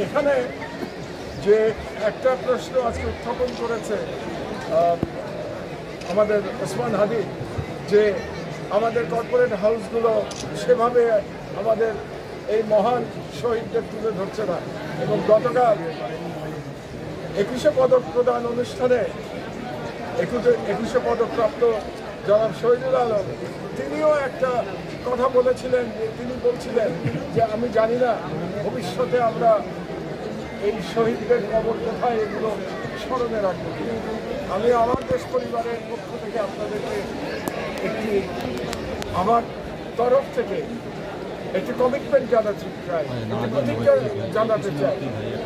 এখানে যে একটা প্রশ্ন আজকে উত্থাপন করেছে আমাদের ওসমান হাদি, যে আমাদের কর্পোরেট হাউসগুলো সেভাবে আমাদের এই মহান শহীদদের তুলে ধরছে না, এবং গতকাল 21শে পদক প্রদান অনুষ্ঠানে 21শে পদকপ্রাপ্ত জনাব শহীদুল আলম তিনিও একটা কথা বলেছিলেন। তিনি বলছিলেন যে আমি জানি না ভবিষ্যতে আমরা এই শহীদদের কবর কোথায় এগুলো স্মরণে রাখবো। আমি আমার দেশ পরিবারের পক্ষ থেকে আপনাদেরকে আমার তরফ থেকে একটি কমিটমেন্ট জানাতে চাই, একটি প্রতিজ্ঞা জানাতে চাই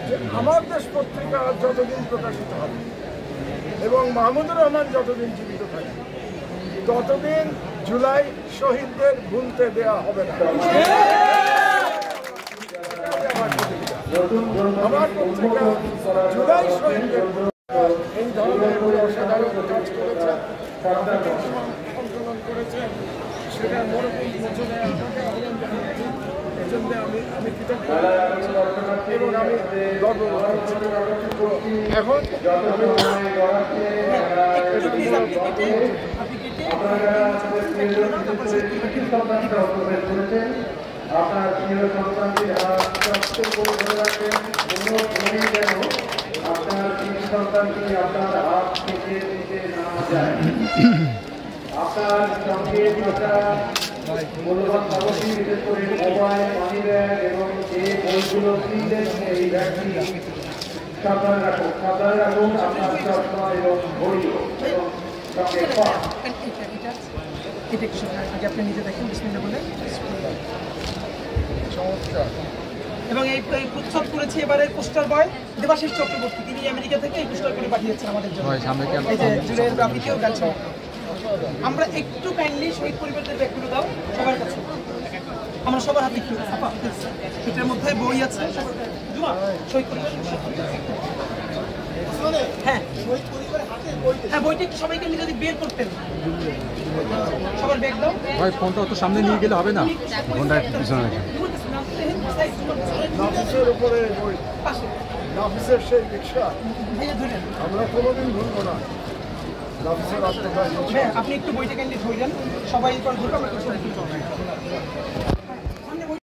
যে আমার দেশ পত্রিকা যতদিন প্রকাশিত হবে এবং মাহমুদুর রহমান যতদিন জীবিত থাকে ততদিন জুলাই শহীদদের ভুলতে দেয়া হবে না। আমার পত্রিকা জুলাই শহীদদের এই ধরনের অসাধারণ কাজ করেছে, সংকলন করেছেন, সেটা মনোযোগ মোচনে আমাকে আহ্বান জানাচ্ছি। এজন্য আমি কৃতজ্ঞ এবং আমি গর্ববোধ করছি। এখন আপনার প্রিয় সন্তানটির হাত শক্ত করে ধরে রাখেন, কোনো ভূমি যেন আপনার প্রিয় সন্তানটি আপনার হাত থেকে নিতে না যায়। আপনার সঙ্গে থাকা মূল্যবান সামগ্রী, বিশেষ করে মোবাইল, মানি ব্যাগ এবং যে বইগুলো কিনলেন এই ব্যাগটি সাবধানে রাখুন। সাবধানে রাখুন আপনার চশমা এবং বইও এবং সঙ্গে আপনি নিজে দেখেন বিসমিল্লাহ বলে। এবং এই উৎসব করেছে এবারে পোস্টার বয় দেবাশিস চক্রবর্তী, তিনি আমেরিকা থেকে এই পোস্টার করে পাঠিয়েছেন আমাদের জন্য। এই যে জুলাইয়ের গ্রাফিকেও গেছে। আমরা একটু কাইন্ডলি শহীদ পরিবারদের ব্যাগগুলো দাও সবার কাছে, আমরা সবার হাতে একটু এটার মধ্যে বই আছে শহীদ পরিবার। হ্যাঁ হ্যাঁ, বইটা একটু সবাইকে যদি বের করতেন। সবার ব্যাগ দাও ভাই, ফোনটা অত সামনে নিয়ে গেলে হবে না, ফোনটা একটু পিছনে রাখেন। নাফিসের উপরে বই, নাফিসের সেই রিক্সা আমরা কোনোদিন ভুলবো না। নাফিসের আপনি একটু বইটা কেন ধরলেন, সবাই ধরবে, আমরা